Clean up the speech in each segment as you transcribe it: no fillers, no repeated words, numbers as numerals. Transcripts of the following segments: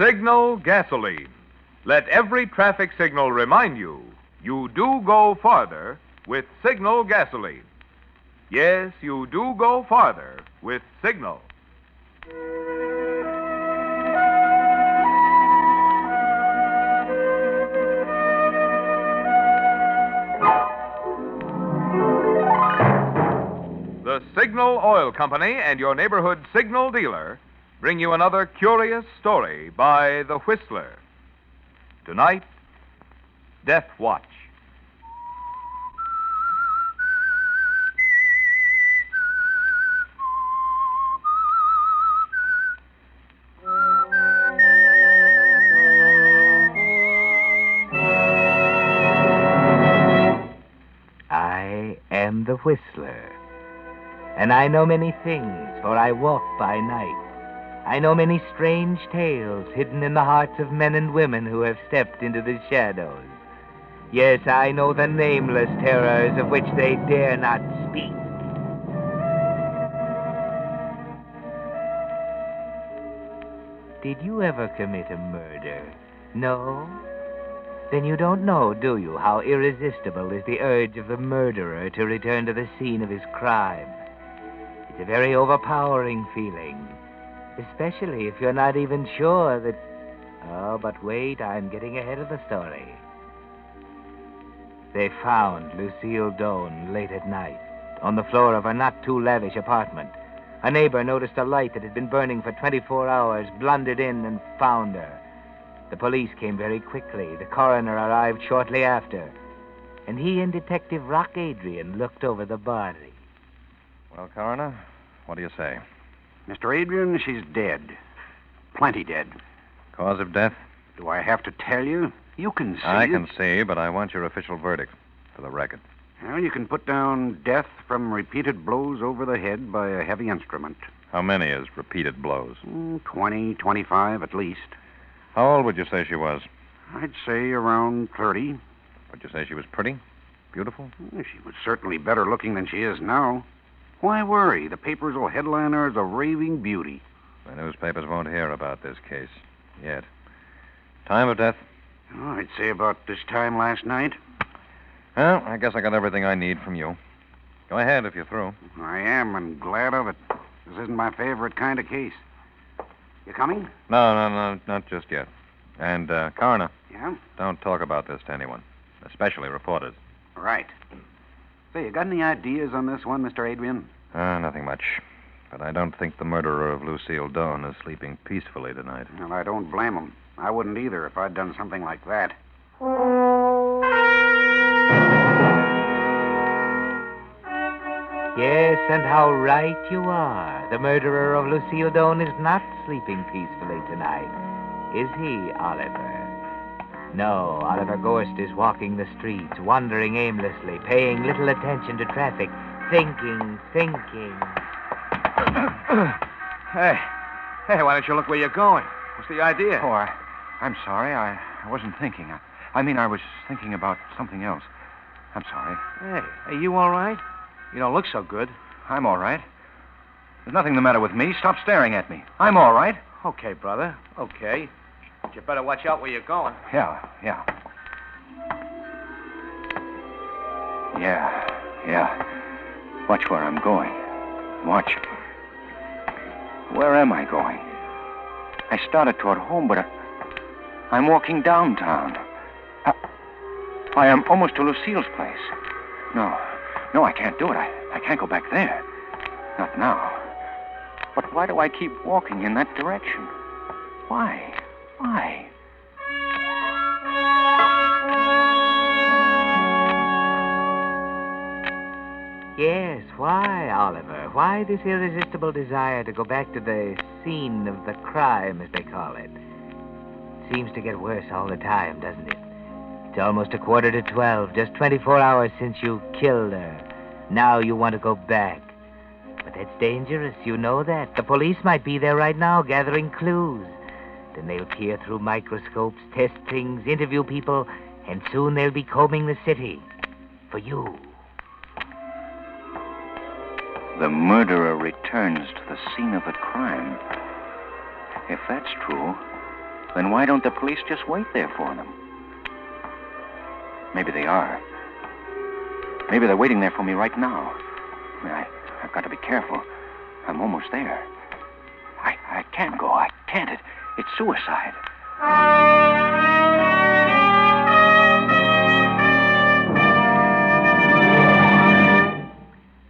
Signal gasoline. Let every traffic signal remind you, you do go farther with Signal gasoline. Yes, you do go farther with Signal. The Signal Oil Company and your neighborhood Signal dealer bring you another curious story by The Whistler. Tonight, Death Watch. I am the Whistler, and I know many things, for I walk by night. I know many strange tales hidden in the hearts of men and women who have stepped into the shadows. Yes, I know the nameless terrors of which they dare not speak. Did you ever commit a murder? No? Then you don't know, do you, how irresistible is the urge of the murderer to return to the scene of his crime? It's a very overpowering feeling, especially if you're not even sure that... Oh, but wait, I'm getting ahead of the story. They found Lucille Doane late at night on the floor of a not-too-lavish apartment. A neighbor noticed a light that had been burning for 24 hours, blundered in, and found her. The police came very quickly. The coroner arrived shortly after. And he and Detective Rock Adrian looked over the body. Well, Coroner, what do you say? Mr. Adrian, she's dead. Plenty dead. Cause of death? Do I have to tell you? You can see I can see, but I want your official verdict for the record. Well, you can put down death from repeated blows over the head by a heavy instrument. How many is repeated blows? 20, 25 at least. How old would you say she was? I'd say around 30. Would you say she was pretty? Beautiful? She was certainly better looking than she is now. Why worry? The papers will headline her as a raving beauty. The newspapers won't hear about this case yet. Time of death? Oh, I'd say about this time last night. Well, I guess I got everything I need from you. Go ahead if you're through. I am, and glad of it. This isn't my favorite kind of case. You coming? No, not just yet. And, Coroner. Yeah? Don't talk about this to anyone, especially reporters. Right. Say, you got any ideas on this one, Mr. Adrian? Nothing much. But I don't think the murderer of Lucille Doane is sleeping peacefully tonight. Well, I don't blame him. I wouldn't either if I'd done something like that. Yes, and how right you are. The murderer of Lucille Doane is not sleeping peacefully tonight. Is he, Oliver? No, Oliver Gorst is walking the streets, wandering aimlessly, paying little attention to traffic, thinking. Hey, why don't you look where you're going? What's the idea? Oh, I'm sorry. I wasn't thinking. I was thinking about something else. I'm sorry. Hey, you all right? You don't look so good. I'm all right. There's nothing the matter with me. Stop staring at me. I'm all right. Okay, brother. Okay. But you better watch out where you're going. Yeah. Watch where I'm going. Watch. Where am I going? I started toward home, but I'm walking downtown. I am almost to Lucille's place. No, I can't do it. I can't go back there. Not now. But why do I keep walking in that direction? Why? Yes, why, Oliver? Why this irresistible desire to go back to the scene of the crime, as they call it? It seems to get worse all the time, doesn't it? It's almost 11:45, just 24 hours since you killed her. Now you want to go back. But that's dangerous, you know that. The police might be there right now, gathering clues. Then they'll peer through microscopes, test things, interview people, and soon they'll be combing the city. For you. The murderer returns to the scene of the crime. If that's true, Then why don't the police just wait there for them? Maybe they are. Maybe they're waiting there for me right now. I've got to be careful. I'm almost there. I can't go. I can't. It's suicide.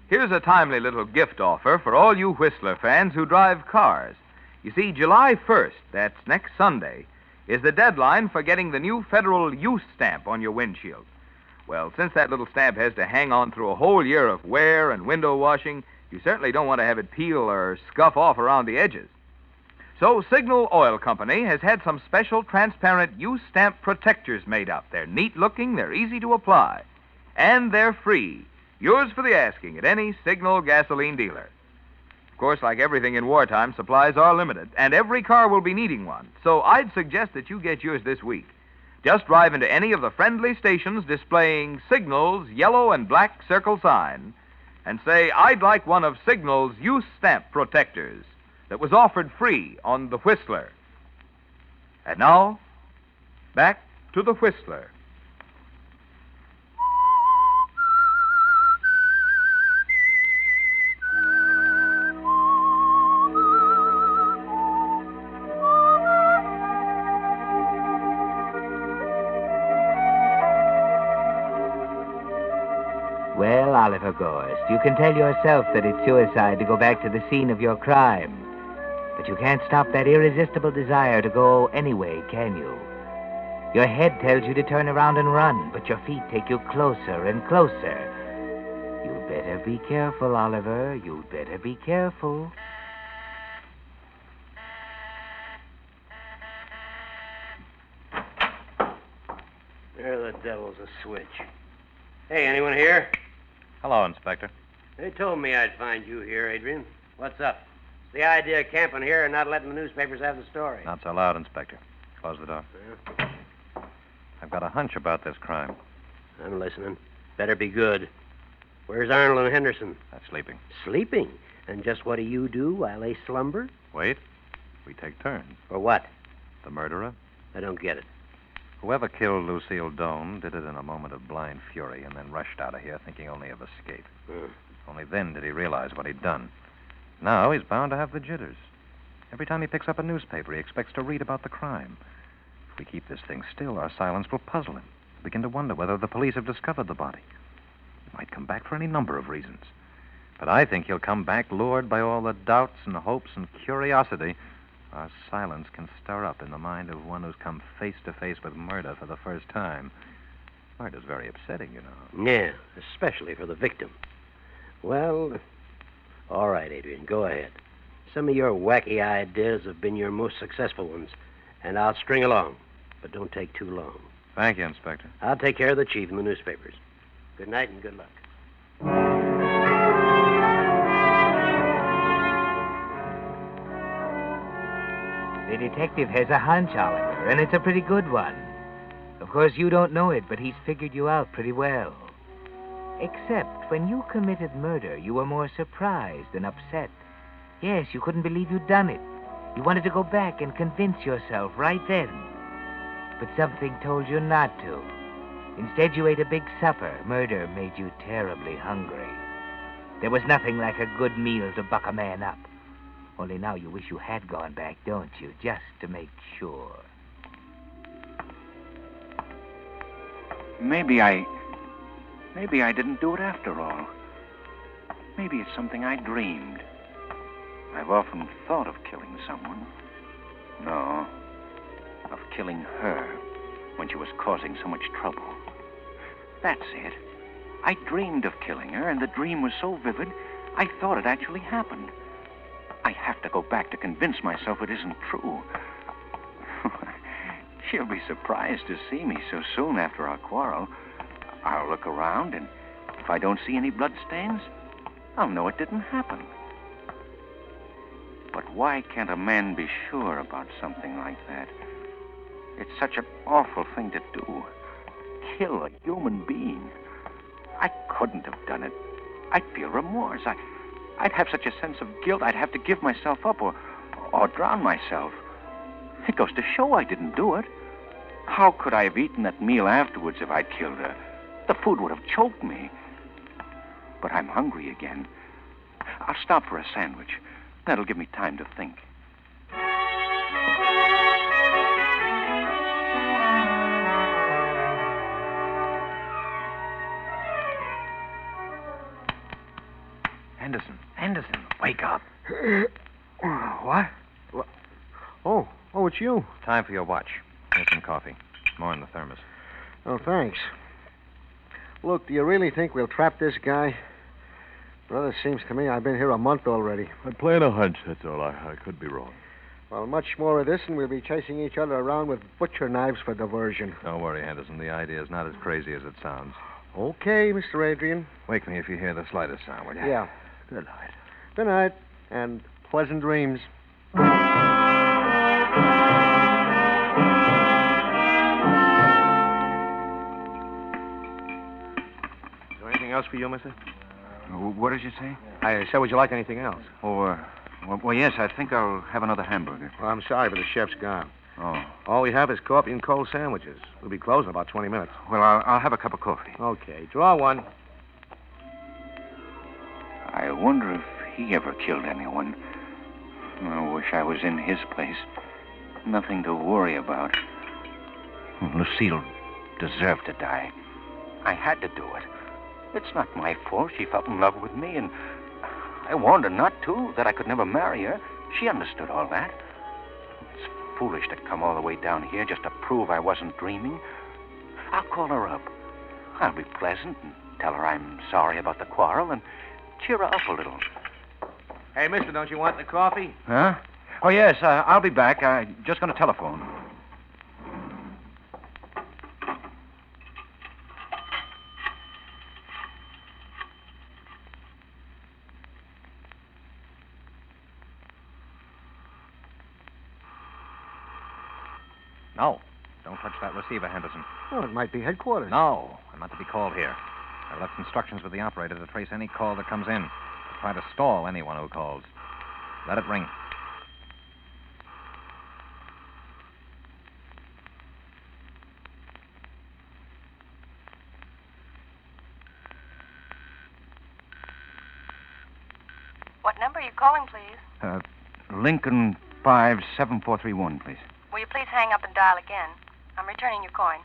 Here's a timely little gift offer for all you Whistler fans who drive cars. You see, July 1st, that's next Sunday, is the deadline for getting the new federal use stamp on your windshield. Well, since that little stamp has to hang on through a whole year of wear and window washing, you certainly don't want to have it peel or scuff off around the edges. So Signal Oil Company has had some special transparent use stamp protectors made up. They're neat looking, they're easy to apply, and they're free. Yours for the asking at any Signal gasoline dealer. Of course, like everything in wartime, supplies are limited, and every car will be needing one. So I'd suggest that you get yours this week. Just drive into any of the friendly stations displaying Signal's yellow and black circle sign and say, "I'd like one of Signal's use stamp protectors that was offered free on the Whistler." And now, back to the Whistler. Well, Oliver Gorst, you can tell yourself that it's suicide to go back to the scene of your crime. But you can't stop that irresistible desire to go anyway, can you? Your head tells you to turn around and run, but your feet take you closer and closer. You'd better be careful, Oliver. You'd better be careful. There the devil's a switch. Hey, anyone here? Hello, Inspector. They told me I'd find you here, Adrian. What's up? It's the idea of camping here and not letting the newspapers have the story. Not so loud, Inspector. Close the door. Yeah. I've got a hunch about this crime. I'm listening. Better be good. Where's Arnold and Henderson? That's sleeping. Sleeping. And just what do you do while they slumber? Wait. We take turns. For what? The murderer? I don't get it. Whoever killed Lucille Doane did it in a moment of blind fury and then rushed out of here thinking only of escape. Only then did he realize what he'd done. Now he's bound to have the jitters. Every time he picks up a newspaper, he expects to read about the crime. If we keep this thing still, our silence will puzzle him. He'll begin to wonder whether the police have discovered the body. He might come back for any number of reasons. But I think he'll come back lured by all the doubts and hopes and curiosity our silence can stir up in the mind of one who's come face to face with murder for the first time. Murder's very upsetting, you know. Yeah, especially for the victim. Well, all right, Adrian, go ahead. Some of your wacky ideas have been your most successful ones, and I'll string along, but don't take too long. Thank you, Inspector. I'll take care of the chief and the newspapers. Good night and good luck. The detective has a hunch, Oliver, and it's a pretty good one. Of course, you don't know it, but he's figured you out pretty well. Except when you committed murder, you were more surprised than upset. Yes, you couldn't believe you'd done it. You wanted to go back and convince yourself right then. But something told you not to. Instead, you ate a big supper. Murder made you terribly hungry. There was nothing like a good meal to buck a man up. Only now you wish you had gone back, don't you? Just to make sure. Maybe I didn't do it after all. Maybe it's something I dreamed. I've often thought of killing someone. No, of killing her when she was causing so much trouble. That's it. I dreamed of killing her, and the dream was so vivid, I thought it actually happened. I have to go back to convince myself it isn't true. She'll be surprised to see me so soon after our quarrel. I'll look around, and if I don't see any bloodstains, I'll know it didn't happen. But why can't a man be sure about something like that? It's such an awful thing to do. Kill a human being. I couldn't have done it. I'd feel remorse. I'd have such a sense of guilt, I'd have to give myself up or drown myself. It goes to show I didn't do it. How could I have eaten that meal afterwards if I'd killed her? The food would have choked me. But I'm hungry again. I'll stop for a sandwich. That'll give me time to think. Anderson, wake up. What? Oh, it's you. Time for your watch. Here's some coffee. More in the thermos. Oh, thanks. Look, do you really think we'll trap this guy? Brother, seems to me I've been here a month already. I'm playing a hunch, that's all. I could be wrong. Well, much more of this, and we'll be chasing each other around with butcher knives for diversion. Don't worry, Anderson. The idea is not as crazy as it sounds. Okay, Mr. Adrian. Wake me if you hear the slightest sound, will you? Yeah. Good night. Good night, and pleasant dreams. Is there anything else for you, mister? What did you say? I said, would you like anything else? Oh, well, yes, I think I'll have another hamburger. Well, I'm sorry, but the chef's gone. Oh. All we have is coffee and cold sandwiches. We'll be closed in about 20 minutes. Well, I'll have a cup of coffee. Okay, draw one. I wonder if he ever killed anyone. I wish I was in his place. Nothing to worry about. Lucille deserved to die. I had to do it. It's not my fault she fell in love with me, and I warned her not to, that I could never marry her. She understood all that. It's foolish to come all the way down here just to prove I wasn't dreaming. I'll call her up. I'll be pleasant and tell her I'm sorry about the quarrel and cheer her up a little. Hey, mister, don't you want the coffee? Huh? Oh, yes, I'll be back. I'm just going to telephone. No. Don't touch that receiver, Henderson. Oh, it might be headquarters. No. I'm not to be called here. I left instructions with the operator to trace any call that comes in. To try to stall anyone who calls. Let it ring. What number are you calling, please? Lincoln 57431, please. Will you please hang up and dial again? I'm returning your coin.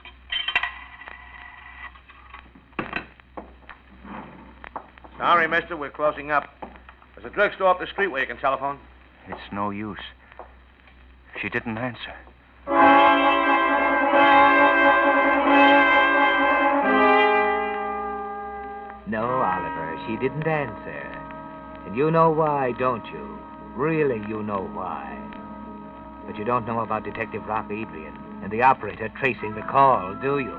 Sorry, mister, we're closing up. There's a drugstore up the street where you can telephone. It's no use. She didn't answer. No, Oliver, she didn't answer. And you know why, don't you? Really, you know why. But you don't know about Detective Rock Adrian and the operator tracing the call, do you?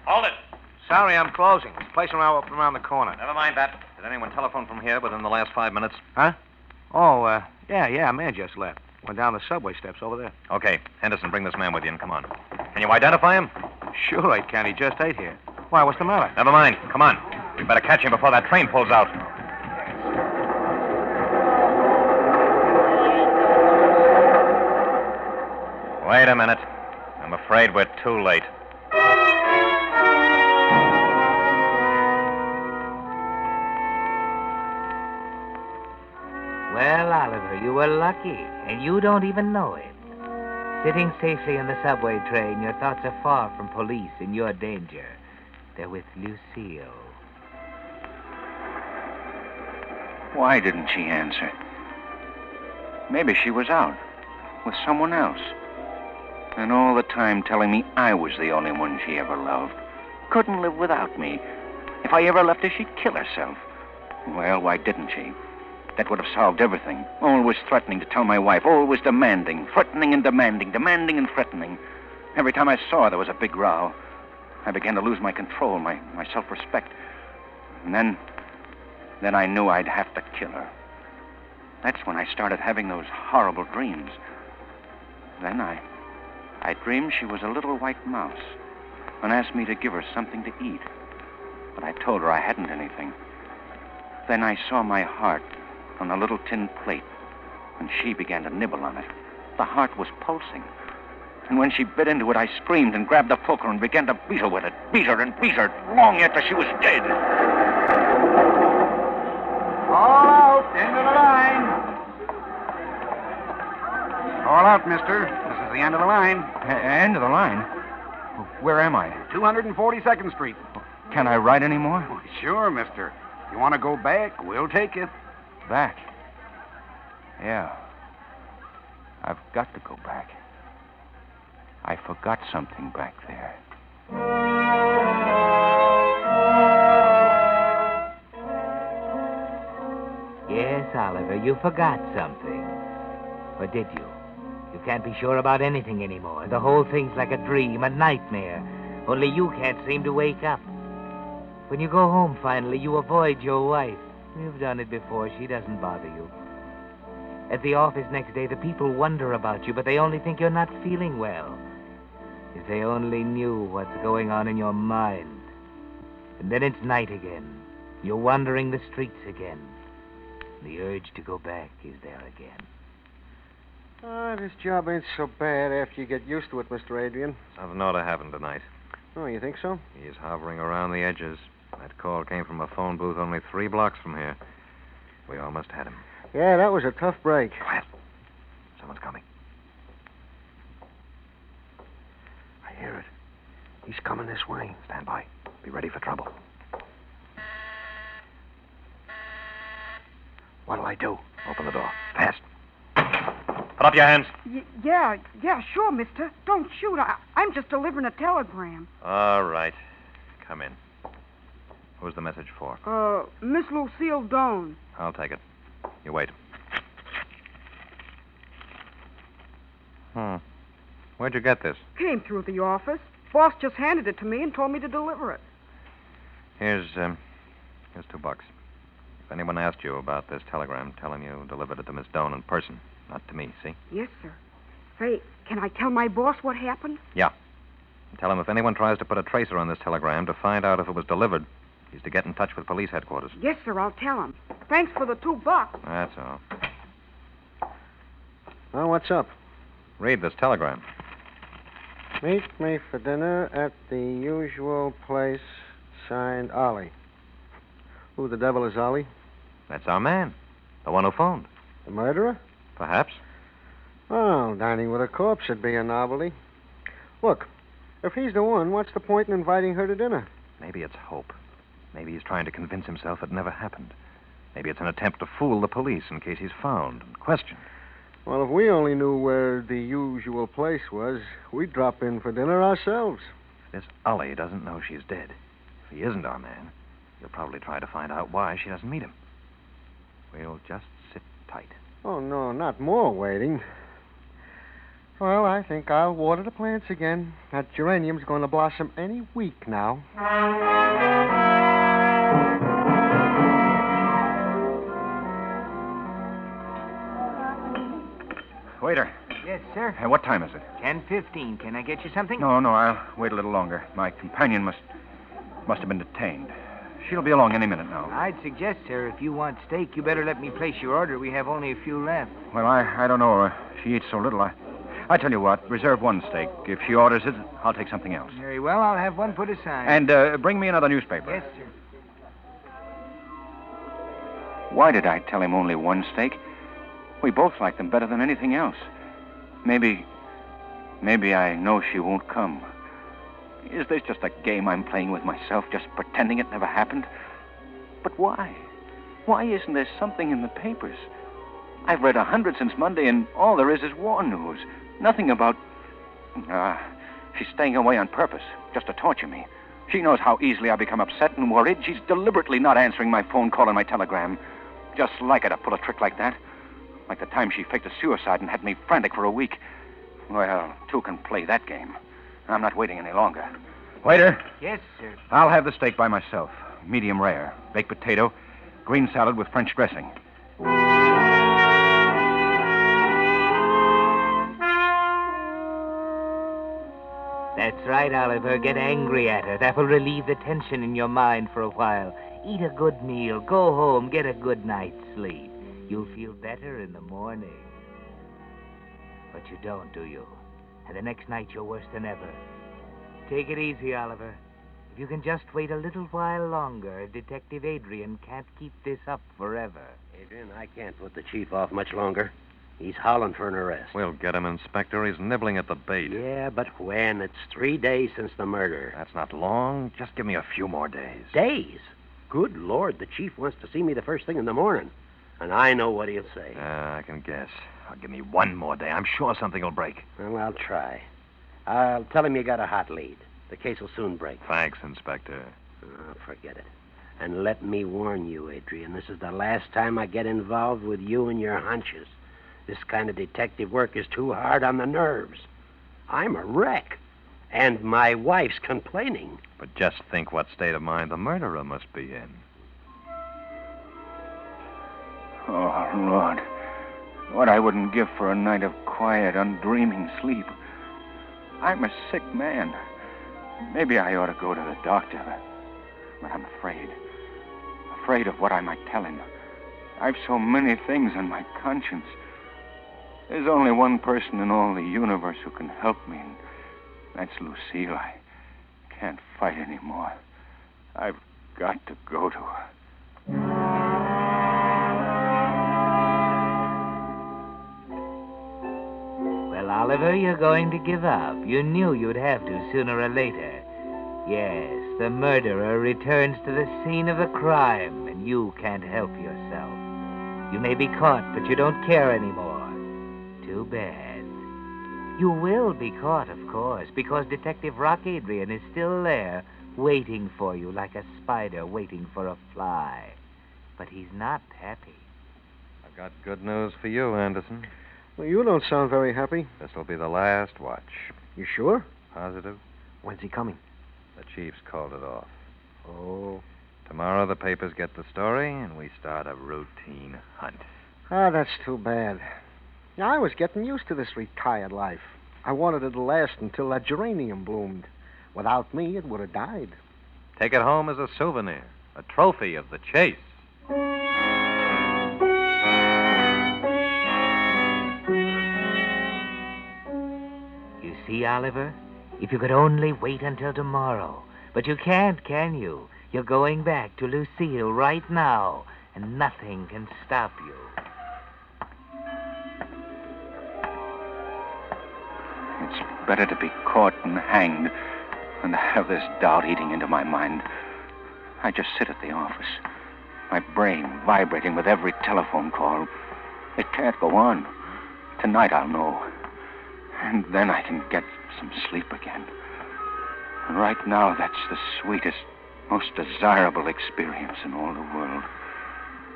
Hold it. Sorry, I'm closing. There's a place around the corner. Never mind that. Did anyone telephone from here within the last 5 minutes? Huh? Oh, yeah, a man just left. Went down the subway steps over there. Okay. Henderson, bring this man with you and come on. Can you identify him? Sure I can. He just ate here. Why, what's the matter? Never mind. Come on. We better catch him before that train pulls out. Wait a minute. I'm afraid we're too late. Well, Oliver, you were lucky, and you don't even know it. Sitting safely in the subway train, your thoughts are far from police and your danger. They're with Lucille. Why didn't she answer? Maybe she was out with someone else. And all the time telling me I was the only one she ever loved. Couldn't live without me. If I ever left her, she'd kill herself. Well, why didn't she? That would have solved everything. Always threatening to tell my wife, always demanding, threatening and demanding, demanding and threatening. Every time I saw her, there was a big row. I began to lose my control, my self-respect. And then I knew I'd have to kill her. That's when I started having those horrible dreams. Then I dreamed she was a little white mouse and asked me to give her something to eat. But I told her I hadn't anything. Then I saw my heart on a little tin plate, and she began to nibble on it. The heart was pulsing. And when she bit into it, I screamed and grabbed the poker and began to beat her with it. Beat her and beat her, long after she was dead. All out. End of the line. All out, mister. This is the end of the line. End of the line? Where am I? 242nd Street. Can I ride anymore? Oh, sure, mister. You want to go back, we'll take you. Back? Yeah. I've got to go back. I forgot something back there. Yes, Oliver, you forgot something. Or did you? You can't be sure about anything anymore. The whole thing's like a dream, a nightmare. Only you can't seem to wake up. When you go home finally, you avoid your wife. You've done it before. She doesn't bother you. At the office next day, the people wonder about you, but they only think you're not feeling well. If they only knew what's going on in your mind. And then it's night again. You're wandering the streets again. The urge to go back is there again. This job ain't so bad after you get used to it, Mr. Adrian. Something ought to happen tonight. Oh, you think so? He's hovering around the edges. That call came from a phone booth only 3 blocks from here. We almost had him. Yeah, that was a tough break. Quiet. Someone's coming. I hear it. He's coming this way. Stand by. Be ready for trouble. What'll I do? Open the door. Fast. Put up your hands. Yeah, sure, mister. Don't shoot. I'm just delivering a telegram. All right. Come in. Who's the message for? Miss Lucille Doan. I'll take it. You wait. Where'd you get this? Came through the office. Boss just handed it to me and told me to deliver it. Here's $2. If anyone asked you about this telegram, tell him you delivered it to Miss Doan in person, not to me, see? Yes, sir. Say, can I tell my boss what happened? Yeah. And tell him if anyone tries to put a tracer on this telegram to find out if it was delivered, he's to get in touch with police headquarters. Yes, sir, I'll tell him. Thanks for the $2. That's all. Well, what's up? Read this telegram. Meet me for dinner at the usual place, signed Ollie. Who the devil is Ollie? That's our man. The one who phoned. The murderer? Perhaps. Well, dining with a corpse would be a novelty. Look, if he's the one, what's the point in inviting her to dinner? Maybe it's hope. Maybe he's trying to convince himself it never happened. Maybe it's an attempt to fool the police in case he's found and questioned. Well, if we only knew where the usual place was, we'd drop in for dinner ourselves. This Ollie doesn't know she's dead. If he isn't our man, he'll probably try to find out why she doesn't meet him. We'll just sit tight. Oh, no, not more waiting. Well, I think I'll water the plants again. That geranium's going to blossom any week now. Waiter. Yes, sir. What time is it? 10:15. Can I get you something? No, I'll wait a little longer. My companion must have been detained. She'll be along any minute now. I'd suggest, sir, if you want steak, you better let me place your order. We have only a few left. Well, I don't know. She eats so little. I tell you what, reserve one steak. If she orders it, I'll take something else. Very well. I'll have one put aside. And bring me another newspaper. Yes, sir. Why did I tell him only one steak? We both like them better than anything else. Maybe I know she won't come. Is this just a game I'm playing with myself, just pretending it never happened? But why? Why isn't there something in the papers? I've read 100 since Monday, and all there is war news. Nothing about... she's staying away on purpose, just to torture me. She knows how easily I become upset and worried. She's deliberately not answering my phone call and my telegram. Just like her to pull a trick like that. Like the time she faked a suicide and had me frantic for a week. Well, two can play that game. I'm not waiting any longer. Waiter. Yes, sir. I'll have the steak by myself. Medium rare. Baked potato. Green salad with French dressing. That's right, Oliver. Get angry at her. That will relieve the tension in your mind for a while. Eat a good meal, go home, get a good night's sleep. You'll feel better in the morning. But you don't, do you? And the next night you're worse than ever. Take it easy, Oliver. If you can just wait a little while longer, Detective Adrian can't keep this up forever. Adrian, I can't put the chief off much longer. He's howling for an arrest. We'll get him, Inspector. He's nibbling at the bait. Yeah, but when? It's 3 days since the murder. That's not long. Just give me a few more days. Days? Good Lord, the chief wants to see me the first thing in the morning. And I know what he'll say. I can guess. Give me one more day. I'm sure something will break. Well, I'll try. I'll tell him you got a hot lead. The case will soon break. Thanks, Inspector. Oh, forget it. And let me warn you, Adrian, this is the last time I get involved with you and your hunches. This kind of detective work is too hard on the nerves. I'm a wreck. And my wife's complaining. But just think what state of mind the murderer must be in. Oh, Lord. What I wouldn't give for a night of quiet, undreaming sleep. I'm a sick man. Maybe I ought to go to the doctor. But I'm afraid. Afraid of what I might tell him. I've so many things on my conscience. There's only one person in all the universe who can help me, and that's Lucille. I can't fight anymore. I've got to go to her. Well, Oliver, you're going to give up. You knew you'd have to sooner or later. Yes, the murderer returns to the scene of the crime, and you can't help yourself. You may be caught, but you don't care anymore. Too bad. You will be caught, of course, because Detective Rock Adrian is still there, waiting for you like a spider waiting for a fly. But he's not happy. I've got good news for you, Anderson. Well, you don't sound very happy. This'll be the last watch. You sure? Positive? When's he coming? The chief's called it off. Oh. Tomorrow the papers get the story, and we start a routine hunt. Ah, that's too bad. Yeah, I was getting used to this retired life. I wanted it to last until that geranium bloomed. Without me, it would have died. Take it home as a souvenir, a trophy of the chase. You see, Oliver? If you could only wait until tomorrow. But you can't, can you? You're going back to Lucille right now, and nothing can stop you. It's better to be caught and hanged than to have this doubt eating into my mind. I just sit at the office, my brain vibrating with every telephone call. It can't go on. Tonight I'll know. And then I can get some sleep again. And right now, that's the sweetest, most desirable experience in all the world.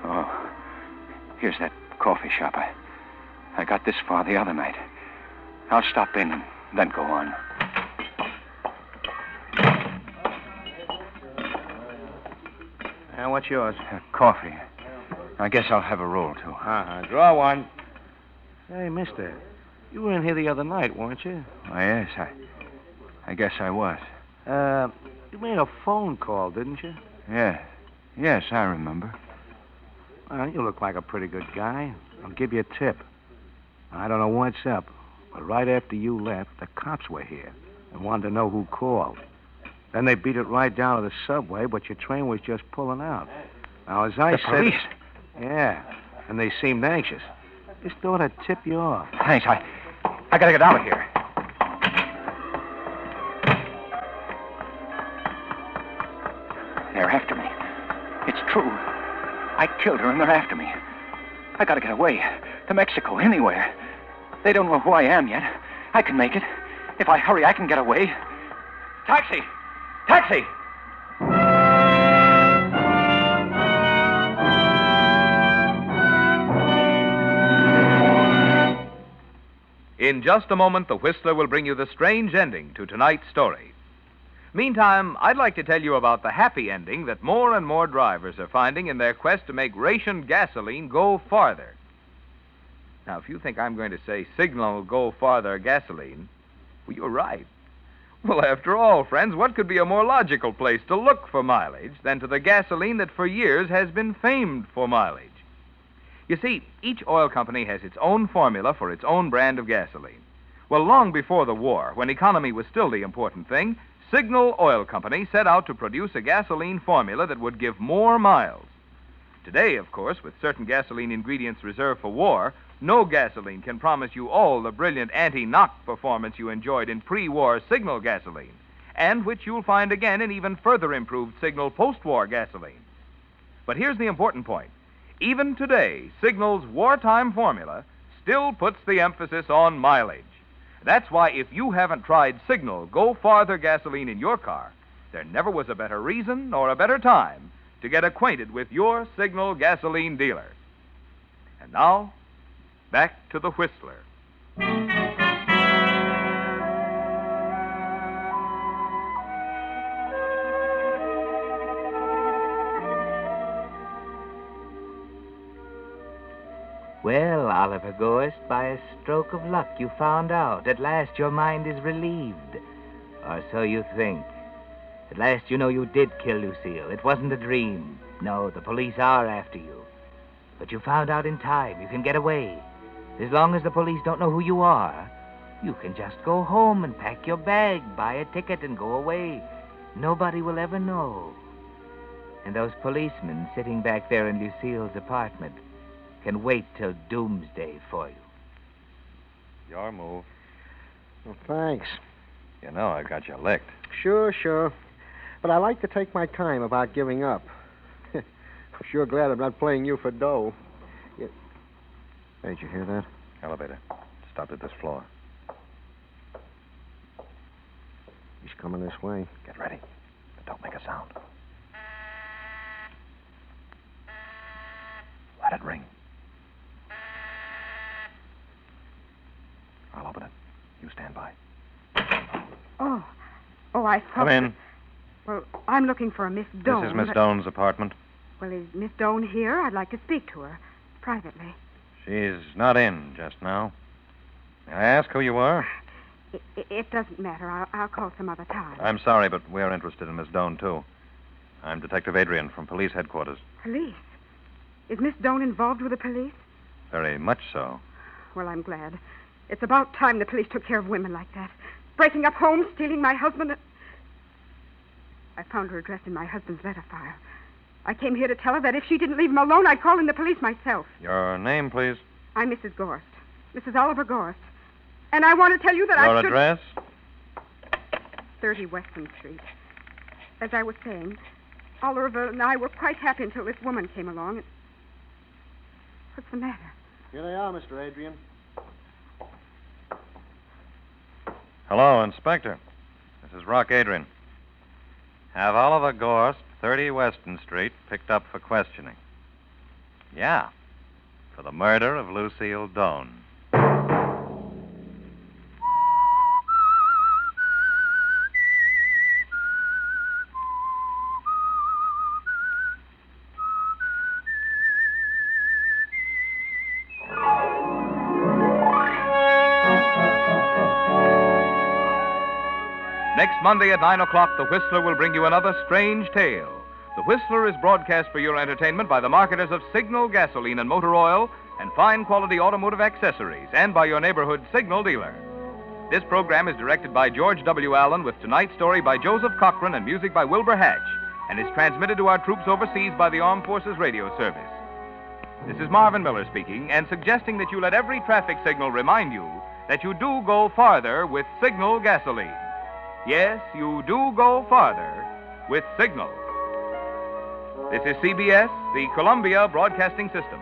Oh, here's that coffee shop. I got this far the other night. I'll stop in and then go on. And what's yours? Coffee. I guess I'll have a roll, too. Draw one. Hey, mister, you were in here the other night, weren't you? Oh, yes, I guess I was. You made a phone call, didn't you? Yeah. Yes, I remember. Well, you look like a pretty good guy. I'll give you a tip. I don't know what's up, but right after you left, the cops were here and wanted to know who called. Then they beat it right down to the subway, but your train was just pulling out. Now, as I The said... police? Yeah, and they seemed anxious. Just thought I'd tip you off. Thanks, I gotta get out of here. They're after me. It's true. I killed her and they're after me. I gotta get away. To Mexico, anywhere. They don't know who I am yet. I can make it. If I hurry, I can get away. Taxi! Taxi! In just a moment, the Whistler will bring you the strange ending to tonight's story. Meantime, I'd like to tell you about the happy ending that more and more drivers are finding in their quest to make rationed gasoline go farther. Now, if you think I'm going to say signal go farther gasoline, well, you're right. Well, after all, friends, what could be a more logical place to look for mileage than to the gasoline that for years has been famed for mileage? You see, each oil company has its own formula for its own brand of gasoline. Well, long before the war, when economy was still the important thing, Signal Oil Company set out to produce a gasoline formula that would give more miles. Today, of course, with certain gasoline ingredients reserved for war, no gasoline can promise you all the brilliant anti-knock performance you enjoyed in pre-war Signal gasoline, and which you'll find again in even further improved Signal post-war gasoline. But here's the important point. Even today, Signal's wartime formula still puts the emphasis on mileage. That's why if you haven't tried Signal Go Farther gasoline in your car, there never was a better reason or a better time to get acquainted with your Signal gasoline dealer. And now, back to the Whistler. Well, Oliver Gorst, by a stroke of luck, you found out. At last your mind is relieved. Or so you think. At last you know you did kill Lucille. It wasn't a dream. No, the police are after you. But you found out in time. You can get away. As long as the police don't know who you are, you can just go home and pack your bag, buy a ticket, and go away. Nobody will ever know. And those policemen sitting back there in Lucille's apartment can wait till doomsday for you. Your move. Well, thanks. You know I got you licked. Sure. But I like to take my time about giving up. I'm sure glad I'm not playing you for dough. Hey, did you hear that? Elevator. Stopped at this floor. He's coming this way. Get ready. But don't make a sound. Let it ring. I'll open it. You stand by. Oh, I thought... Come in. Well, I'm looking for a Miss Doane. This is Miss Doane's apartment. Well, is Miss Doane here? I'd like to speak to her privately. She's not in just now. May I ask who you are? It doesn't matter. I'll call some other time. I'm sorry, but we're interested in Miss Doane, too. I'm Detective Adrian from police headquarters. Police? Is Miss Doane involved with the police? Very much so. Well, I'm glad. It's about time the police took care of women like that. Breaking up homes, stealing my husband. I found her address in my husband's letter file. I came here to tell her that if she didn't leave him alone, I'd call in the police myself. Your name, please? I'm Mrs. Gorst. Mrs. Oliver Gorst. And I want to tell you that Your address? 30 Western Street. As I was saying, Oliver and I were quite happy until this woman came along. What's the matter? Here they are, Mr. Adrian. Hello, Inspector. This is Rock Adrian. Have Oliver Gorst, 30 Weston Street, picked up for questioning. Yeah, for the murder of Lucille Doane. Next Monday at 9 o'clock, The Whistler will bring you another strange tale. The Whistler is broadcast for your entertainment by the marketers of Signal gasoline and motor oil and fine quality automotive accessories, and by your neighborhood Signal dealer. This program is directed by George W. Allen, with tonight's story by Joseph Cochran and music by Wilbur Hatch, and is transmitted to our troops overseas by the Armed Forces Radio Service. This is Marvin Miller speaking, and suggesting that you let every traffic signal remind you that you do go farther with Signal gasoline. Yes, you do go farther with Signal. This is CBS, the Columbia Broadcasting System.